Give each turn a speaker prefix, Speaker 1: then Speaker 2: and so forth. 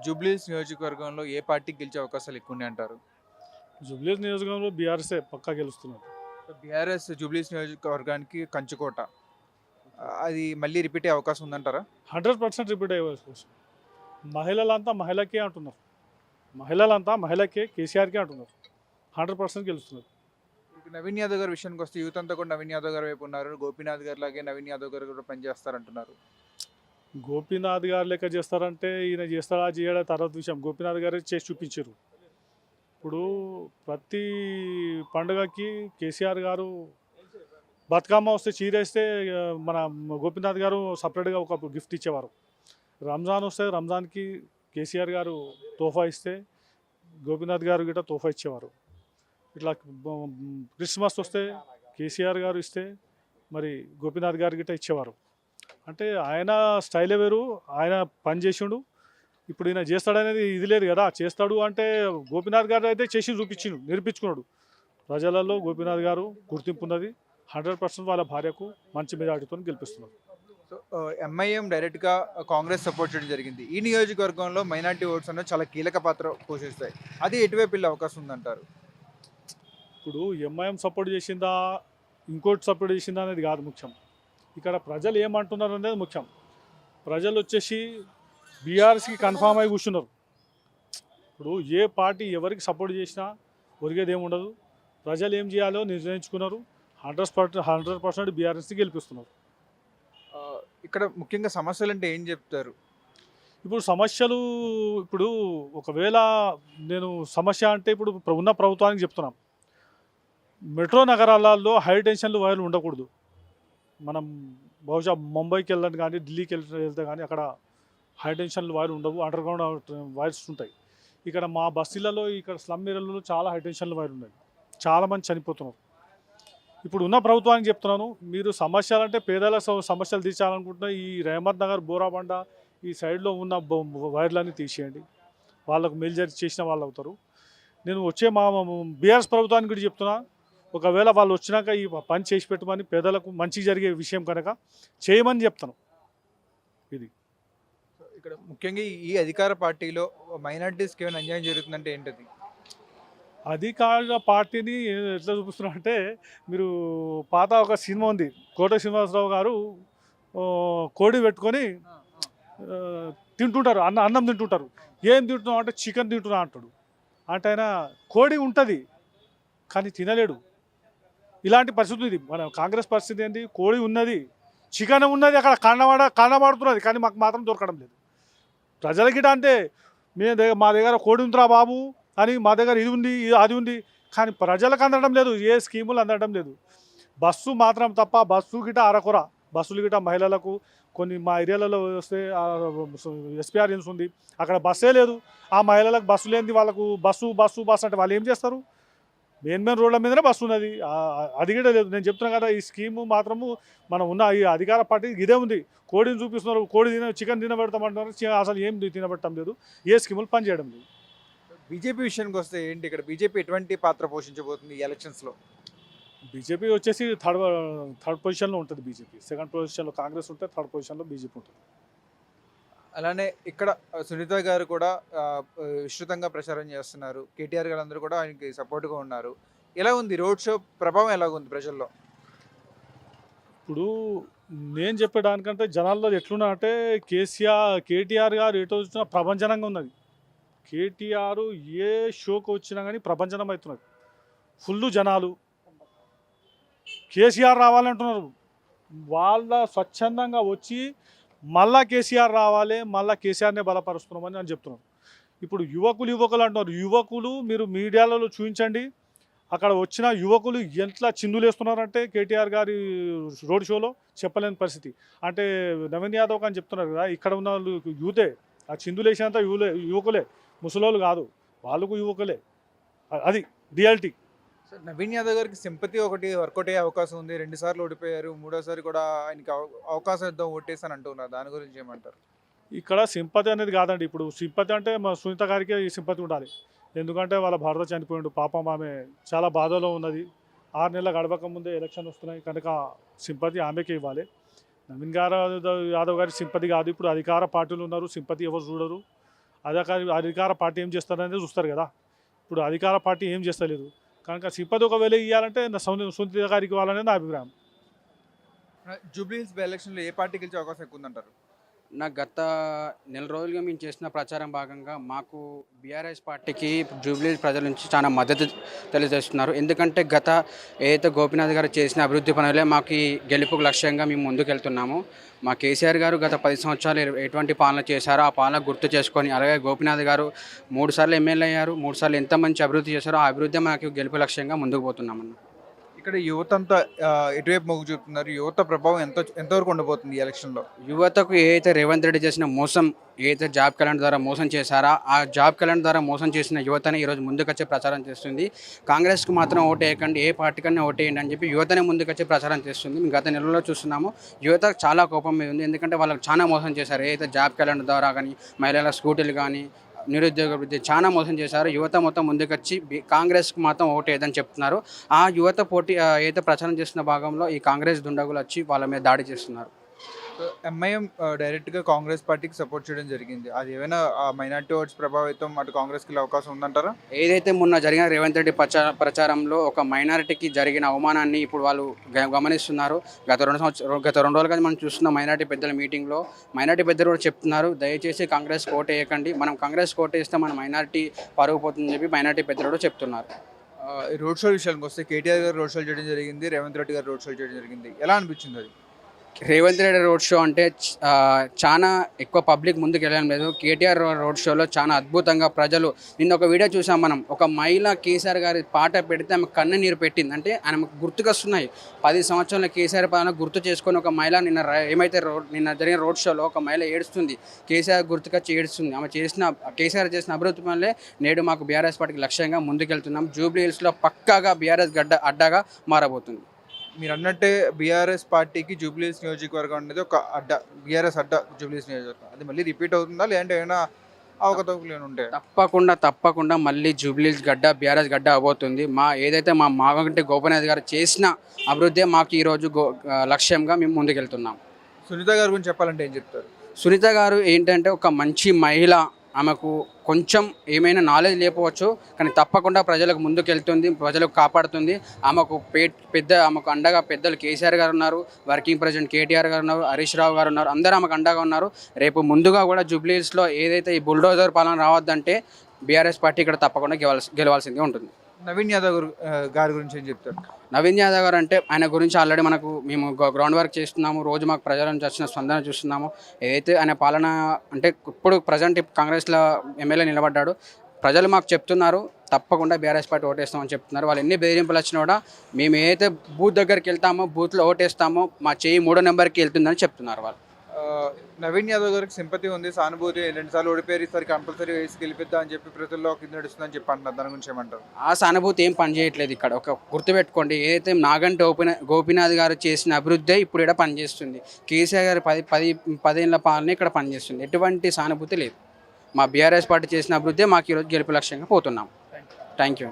Speaker 1: జూబ్లీహిల్స్ నియోజకవర్గంలో ఏ పార్టీకి గెలిచే అవకాశాలు ఎక్కువ ఉన్నాయి అంటారు?
Speaker 2: జూబ్లీహిల్స్ నియోజకవర్గంలో బీఆర్ఎస్ఏ పక్కా గెలుస్తున్నారు.
Speaker 1: బీఆర్ఎస్ జూబ్లీహిల్స్ నియోజకవర్గానికి కంచుకోట. అది మళ్ళీ రిపీట్ అయ్యే అవకాశం ఉందంటారా?
Speaker 2: 100% రిపీట్ అయ్యే అవకాశం. మహిళలంతా మహిళకే అంటున్నారు. మహిళలంతా మహిళకే, కేసీఆర్కే అంటున్నారు. 100% గెలుస్తున్నారు.
Speaker 1: ఇప్పుడు నవీన్ యాదవ్ గారి విషయానికి వస్తే యూత్ అంతా కూడా నవీన్ యాదవ్ గారి వైపు ఉన్నారు. గోపీనాథ్ గారి లాగే నవీన్ యాదవ్ గారు కూడా పనిచేస్తారంటున్నారు.
Speaker 2: గోపీనాథ్ గారు లెక్క చేస్తారంటే ఈయన చేస్తాడా చేయడా తర్వాత విషయం. గోపీనాథ్ గారే చేసి చూపించారు. ఇప్పుడు ప్రతి పండుగకి కేసీఆర్ గారు బతుకమ్మ వస్తే చీర వేస్తే మన గోపీనాథ్ గారు సపరేట్గా ఒక గిఫ్ట్ ఇచ్చేవారు. రంజాన్ వస్తే రంజాన్కి కేసీఆర్ గారు తోఫా ఇస్తే గోపీనాథ్ గారు గిట్ట తోఫా ఇచ్చేవారు. ఇట్లా క్రిస్మస్ వస్తే కేసీఆర్ గారు ఇస్తే మరి గోపీనాథ్ గారు గిట్ట ఇచ్చేవారు. అంటే ఆయన స్టైలే వేరు, ఆయన పని చేసిండు. ఇప్పుడు ఈయన చేస్తాడనేది ఇది లేదు కదా. చేస్తాడు అంటే గోపీనాథ్ గారు అయితే చేసి చూపించిండు, నిరూపించుకున్నాడు. ప్రజలలో గోపీనాథ్ గారు గుర్తింపు ఉన్నది. 100% వాళ్ళ భార్యకు మంచి మెజార్టీతో గెలిపిస్తున్నారు.
Speaker 1: సో ఎంఐఎం డైరెక్ట్గా కాంగ్రెస్ సపోర్ట్ చేయడం జరిగింది. ఈ నియోజకవర్గంలో మైనార్టీ ఓట్స్ అనేవి చాలా కీలక పాత్ర పోషిస్తాయి. అది ఎటువైపు వెళ్ళే అవకాశం ఉందంటారు?
Speaker 2: ఇప్పుడు ఎంఐఎం సపోర్ట్ చేసిందా, ఇంకోటి సపోర్ట్ చేసిందా అనేది కాదు ముఖ్యం. ఇక్కడ ప్రజలు ఏమంటున్నారు అనేది ముఖ్యం. ప్రజలు వచ్చేసి బీఆర్ఎస్కి కన్ఫామ్ అయి కూర్చున్నారు. ఇప్పుడు ఏ పార్టీ ఎవరికి సపోర్ట్ చేసినా ఒరిగేది ఏమి ఉండదు. ప్రజలు ఏం చేయాలో నిర్ణయించుకున్నారు. 100% బీఆర్ఎస్ని గెలిపిస్తున్నారు.
Speaker 1: ఆ, ఇక్కడ ముఖ్యంగా సమస్యలు అంటే ఏం చెప్తారు?
Speaker 2: ఇప్పుడు సమస్యలు ఇప్పుడు ఒకవేళ నేను సమస్య అంటే ఇప్పుడు ఉన్న ప్రభుత్వానికి చెప్తున్నాం. మెట్రో నగరాలలో హై టెన్షన్లు వైర్లు ఉండకూడదు. మనం బహుశా ముంబైకి వెళ్ళడం కానీ ఢిల్లీకి వెళ్తే కానీ అక్కడ హై టెన్షన్లు వైర్లు ఉండవు, అండర్ గ్రౌండ్ వైర్స్ ఉంటాయి. ఇక్కడ మా బస్తీలలో ఇక్కడ స్లమ్ ఏరియాలలో చాలా హై టెన్షన్లు వైర్లు ఉన్నాయి. చాలామంది చనిపోతున్నారు. ఇప్పుడు ఉన్న ప్రభుత్వానికి చెప్తున్నాను, మీరు సమస్యలు అంటే పేదల సమస్యలు తీర్చాలనుకుంటున్న ఈ రేమత్ నగర్, బోరాబండ ఈ సైడ్లో ఉన్న వైర్లన్నీ తీసేయండి. వాళ్ళకు మేలు చేసిన వాళ్ళు అవుతారు. నేను వచ్చే మా బీఆర్ఎస్ ప్రభుత్వానికి కూడా చెప్తున్నా, ఒకవేళ వాళ్ళు వచ్చినాక ఈ పని చేసి పెట్టమని పేదలకు మంచి జరిగే విషయం కనుక చేయమని చెప్తాను. ఇది
Speaker 1: ఇక్కడ ముఖ్యంగా ఈ అధికార పార్టీలో మైనార్టీస్కి ఏమైనా అన్యాయం జరుగుతుందంటే ఏంటది?
Speaker 2: అధికార పార్టీని ఎట్లా చూపిస్తున్నా అంటే, మీరు పాత ఒక సినిమా ఉంది, కోట శ్రీనివాసరావు గారు కోడి పెట్టుకొని ఆ, తింటుంటారు, అన్నం తింటుంటారు. ఏం తింటున్నావు అంటే చికెన్ తింటున్నా అంటాడు. అంటే ఆయన కోడి ఉంటుంది కానీ తినలేడు. ఇలాంటి పరిస్థితి ఇది. మన కాంగ్రెస్ పరిస్థితి ఏంటి? కోడి ఉన్నది, చికెన్ ఉన్నది, అక్కడ కన్నబడుతున్నది కానీ మాకు మాత్రం దొరకడం లేదు. ప్రజలకి అంటే మా దగ్గర కోడి ఉందిరా బాబు అని, మా దగ్గర ఇది ఉంది అది ఉంది, కానీ ప్రజలకు అందడం లేదు. ఏ స్కీములు అందడం లేదు. బస్సు మాత్రం తప్ప, బస్సు గిట అరకొర. బస్సులు గిట మహిళలకు కొన్ని మా ఏరియాలలో వస్తే ఎస్పీఆర్ఎన్స్ ఉంది, అక్కడ బస్సే లేదు. ఆ మహిళలకు బస్సు లేనిది వాళ్ళకు బస్సు అంటే వాళ్ళు ఏం చేస్తారు? మెయిన్ రోడ్ల మీదనే బస్సు ఉన్నది, అది కూడా లేదు. నేను చెప్తున్నా కదా, ఈ స్కీము మాత్రము మనం ఉన్న ఈ అధికార పార్టీ ఇదే ఉంది. కోడిని చూపిస్తున్నారు, కోడి చికెన్ తినబెడతామంటున్నారు, అసలు ఏం తినబెట్టడం లేదు. ఏ స్కీములు పనిచేయడం లేదు.
Speaker 1: బీజేపీ విషయానికి వస్తే ఏంటి? ఇక్కడ బీజేపీ ఎటువంటి పాత్ర పోషించబోతుంది ఈ ఎలక్షన్స్లో?
Speaker 2: బీజేపీ వచ్చేసి థర్డ్ పొజిషన్లో ఉంటుంది. బీజేపీ సెకండ్ పొజిషన్లో కాంగ్రెస్ ఉంటే, థర్డ్ పొజిషన్లో బీజేపీ ఉంటుంది.
Speaker 1: అలానే ఇక్కడ సునీత గారు కూడా విస్తృతంగా ప్రచారం చేస్తున్నారు. కేటీఆర్ గారు అందరూ కూడా ఆయనకి సపోర్ట్గా ఉన్నారు. ఎలా ఉంది రోడ్ షో ప్రభావం, ఎలా ఉంది ప్రజల్లో?
Speaker 2: ఇప్పుడు నేను చెప్పేదానికంటే జనాల్లో ఎట్లున్నా అంటే, కేటీఆర్ గారు ఎటు వచ్చినా ప్రభంజనంగా ఉన్నది. కేటీఆర్ ఏ షోకి వచ్చినా కానీ ప్రభంజనం అవుతున్నది. ఫుల్ జనాలు కేసీఆర్ రావాలంటున్నారు. వాళ్ళ స్వచ్ఛందంగా వచ్చి మళ్ళా కేసీఆర్ రావాలి, మళ్ళీ కేసీఆర్నే బలపరుస్తున్నామని అని చెప్తున్నారు. ఇప్పుడు యువకులు అంటున్నారు. యువకులు మీరు మీడియాలలో చూపించండి. అక్కడ వచ్చిన యువకులు ఎట్లా చిందులేస్తున్నారంటే కేటీఆర్ గారి రోడ్ షోలో చెప్పలేని పరిస్థితి. అంటే నవీన్ యాదవ్ అని చెప్తున్నారు కదా, ఇక్కడ ఉన్న వాళ్ళు యూతే. ఆ చిందులేసినంత యువకులే, ముసలోళ్ళు కాదు, వాళ్ళకు యువకులే. అది రియాలిటీ.
Speaker 1: సార్, నవీన్ యాదవ్ గారికి సింపతి ఒకటి వర్కౌట్ అయ్యే అవకాశం ఉంది. 2 సార్లు ఓడిపోయారు, మూడోసారి కూడా ఆయనకి అవకాశం ఇద్దాం ఓటేసాను అంటున్నారు. దాని గురించి ఏమంటారు?
Speaker 2: ఇక్కడ సింపతి అనేది కాదండి. ఇప్పుడు సింపతి అంటే మా సునీత గారికి ఈ సింపతి ఉండాలి. ఎందుకంటే వాళ్ళ భర్త చనిపోయిండు, పాపం ఆమె చాలా బాధలో ఉన్నది. 6 నెలల గడవక ముందే ఎలక్షన్ వస్తున్నాయి కనుక సింపతి ఆమెకే ఇవ్వాలి. నవీన్ యాదవ్ గారి సింపతి కాదు. ఇప్పుడు అధికార పార్టీలు ఉన్నారు, సింపతి ఎవరు చూడరు. అధికార పార్టీ ఏం చేస్తారనేది చూస్తారు కదా. ఇప్పుడు అధికార పార్టీ ఏం చేస్తలేదు కనుక సింపతి ఒకవేళ ఇవ్వాలంటే సునీత గారికి ఇవ్వాలనేది నా అభిప్రాయం.
Speaker 1: జూబ్లీ హిల్స్ బై ఎలక్షన్లో ఏ పార్టీ గెలిచే అవకాశం ఎక్కువ ఉందంటారు?
Speaker 3: నాకు గత నెల రోజులుగా మేము చేసిన ప్రచారం భాగంగా మాకు బీఆర్ఎస్ పార్టీకి జూబ్లీ ప్రజల నుంచి చాలా మద్దతు తెలియజేస్తున్నారు. ఎందుకంటే గత ఏదైతే గోపీనాథ్ గారు చేసిన అభివృద్ధి పనులే మాకు ఈ గెలుపుకు లక్ష్యంగా మేము ముందుకెళ్తున్నాము. మా కేసీఆర్ గారు గత 10 సంవత్సరాలు ఎటువంటి పాలన చేశారో ఆ పాలన గుర్తు చేసుకొని, అలాగే గోపీనాథ్ గారు 3 సార్లు ఎమ్మెల్యే అయ్యారు, 3 సార్లు ఎంత మంచి అభివృద్ధి చేశారో ఆ అభివృద్ధి మాకు గెలుపు లక్ష్యంగా ముందుకు పోతున్నామన్న.
Speaker 1: ఇక్కడ యువత అంతా ఎటువైపు మొగ్గు చూపుతున్నారు? యువత ప్రభావం ఎంతవరకు ఉండబోతుంది ఈ ఎలక్షన్లో?
Speaker 3: యువతకు ఏదైతే రేవంత్ రెడ్డి చేసిన మోసం, ఏదైతే జాబ్ క్యాలెండర్ ద్వారా మోసం చేశారో ఆ జాబ్ క్యాలెండర్ ద్వారా మోసం చేసిన యువతనే ఈరోజు ముందుకొచ్చే ప్రచారం చేస్తుంది. కాంగ్రెస్కి మాత్రం ఓటేయకండి, ఏ పార్టీకన్నా ఓటేయండి అని చెప్పి యువతనే ముందుకొచ్చే ప్రచారం చేస్తుంది. మేము గత నెలలో చూస్తున్నాము యువత చాలా కోపం మీద ఉంది. ఎందుకంటే వాళ్ళకి చాలా మోసం చేశారు. ఏదైతే జాబ్ క్యాలెండర్ ద్వారా కానీ, మహిళల స్కూటీలు కానీ, నిరుద్యోగ వృద్ధి చాలా మోసం చేశారు. యువత మొత్తం ముందుకొచ్చి కాంగ్రెస్కి మాత్రం ఓటేయదని చెప్తున్నారు. ఆ యువత పోటీ ఏదైతే ప్రచారం చేస్తున్న భాగంలో ఈ కాంగ్రెస్ దుండగులు వచ్చి వాళ్ళ మీద దాడి చేస్తున్నారు.
Speaker 1: ఎంఐఎం డైరెక్ట్గా కాంగ్రెస్ పార్టీకి సపోర్ట్ చేయడం జరిగింది. అది ఏమైనా మైనార్టీ ఓట్స్ ప్రభావితం అటు కాంగ్రెస్కి వెళ్ళే అవకాశం ఉందంటారా?
Speaker 3: ఏదైతే మొన్న జరిగిన రేవంత్ రెడ్డి ప్రచారంలో ఒక మైనారిటీకి జరిగిన అవమానాన్ని ఇప్పుడు వాళ్ళు గమనిస్తున్నారు. గత 2 రోజులుగా మనం చూస్తున్న మైనారిటీ పెద్దల మీటింగ్లో మైనారిటీ పెద్దలు కూడా చెప్తున్నారు, దయచేసి కాంగ్రెస్ ఓటు వేయకండి, మనం కాంగ్రెస్ ఓటు వేస్తే మన మైనారిటీ పరుగు పోతుందని చెప్పి మైనారిటీ పెద్దలు కూడా చెప్తున్నారు.
Speaker 1: రోడ్ షో విషయానికి వస్తే కేటీఆర్ గారు రోడ్ షోలు చేయడం జరిగింది, రేవంత్ రెడ్డి గారు రోడ్ షోలు చేయడం జరిగింది. ఎలా అనిపించింది అది?
Speaker 3: రేవంత్ రెడ్డి రోడ్ షో అంటే చాలా ఎక్కువ పబ్లిక్ ముందుకు వెళ్ళడం లేదు. కేటీఆర్ రోడ్ షోలో చాలా అద్భుతంగా ప్రజలు, నిన్న ఒక వీడియో చూసాం మనం, ఒక మహిళ కేసీఆర్ గారి పాట పెడితే ఆమె కన్ను నీరు పెట్టింది. అంటే ఆమెకు గుర్తుకొస్తున్నాయి 10 సంవత్సరాల కేసీఆర్ పాలన గుర్తు చేసుకొని ఒక మహిళ నిన్న జరిగిన రోడ్ షోలో ఒక మహిళ ఏడుస్తుంది, కేసీఆర్ గుర్తుకొచ్చి ఏడుస్తుంది. ఆమె కేసీఆర్ చేసిన అభివృద్ధి వల్లే నేడు మాకు బీఆర్ఎస్ పార్టీకి లక్ష్యంగా ముందుకెళ్తున్నాం. జూబ్లీ హిల్స్లో పక్కాగా బీఆర్ఎస్ అడ్డాగా మారబోతుంది.
Speaker 1: మీరు అన్నట్టే బీఆర్ఎస్ పార్టీకి జూబ్లీహిల్స్ నియోజకవర్గం అనేది ఒక అడ్డా, బీఆర్ఎస్ అడ్డా జూబ్లీహిల్స్ నియోజకవర్గం. అది మళ్ళీ రిపీట్ అవుతుందా, లేదంటే ఏమైనా అవకతవకలు ఏమైనా ఉంటాయి?
Speaker 3: తప్పకుండా మళ్ళీ జూబ్లీహిల్స్ గడ్డ బీఆర్ఎస్ గడ్డ అవబోతుంది. ఏదైతే మా మాగంటి గోపీనాథ్ గారు చేసిన అభివృద్ధి మాకు ఈరోజు లక్ష్యంగా మేము ముందుకెళ్తున్నాం.
Speaker 1: సునీత గారి గురించి చెప్పాలంటే ఏం చెప్తారు?
Speaker 3: సునీత గారు ఏంటంటే ఒక మంచి మహిళ. ఆమెకు కొంచెం ఏమైనా నాలెడ్జ్ లేకపోవచ్చు, కానీ తప్పకుండా ప్రజలకు ముందుకెళ్తుంది, ప్రజలకు కాపాడుతుంది. ఆమెకు అండగా పెద్దలు కేసీఆర్ గారు ఉన్నారు, వర్కింగ్ ప్రెసిడెంట్ కేటీఆర్ గారు ఉన్నారు, హరీష్ రావు గారు ఉన్నారు, అందరూ ఆమెకు అండగా ఉన్నారు. రేపు ముందుగా కూడా జూబ్లీహిల్స్లో ఏదైతే ఈ బుల్డోజర్ పాలన రావద్దంటే బీఆర్ఎస్ పార్టీ ఇక్కడ తప్పకుండా గెలవాల్సిందే ఉంటుంది.
Speaker 1: నవీన్ యాదవ్ గారి గురించి ఏం చెప్తారు?
Speaker 3: నవీన్ యాదవ్ గారు అంటే ఆయన గురించి ఆల్రెడీ మేము గ్రౌండ్ వర్క్ చేస్తున్నాము, రోజు మాకు ప్రజల నుంచి వచ్చిన స్పందన చూస్తున్నాము. ఏదైతే ఆయన పాలన అంటే ఇప్పుడు ప్రజెంట్ కాంగ్రెస్లో ఎమ్మెల్యే నిలబడ్డాడు, ప్రజలు మాకు చెప్తున్నారు తప్పకుండా బీఆర్ఎస్ పార్టీ ఓటేస్తామని చెప్తున్నారు. వాళ్ళు ఎన్ని బెదిరింపులు వచ్చినా కూడా మేము ఏదైతే బూత్ దగ్గరికి వెళ్తామో, బూత్లో ఓటేస్తామో మా చేయి 3వ నెంబర్కి వెళ్తుందని చెప్తున్నారు వాళ్ళు.
Speaker 1: నవీన్ యాదవ్ గారికి సింపతి ఉంది, సానుభూతి, 2 సార్లు ఓడిపోయారు, ఈసారి కంపల్సరీ వేసి గెలిపిద్దాం అని చెప్పి ప్రజల్లో కింద నడుస్తుందని చెప్పి అంటున్నారు. దాని గురించి ఏమంటారు?
Speaker 3: ఆ సానుభూతి ఏం పనిచేయట్లేదు ఇక్కడ. ఒక గుర్తుపెట్టుకోండి, ఏదైతే నాగంటి గోపీనాథ్ గారు చేసిన అభివృద్ధి ఇప్పుడు ఇక్కడ పనిచేస్తుంది. కేసీఆర్ గారు 10 ఏళ్ళ పాలన ఇక్కడ పనిచేస్తుంది. ఎటువంటి సానుభూతి లేదు. మా బీఆర్ఎస్ పార్టీ చేసిన అభివృద్ధి మాకు ఈరోజు గెలుపు లక్ష్యంగా పోతున్నాం. Thank you.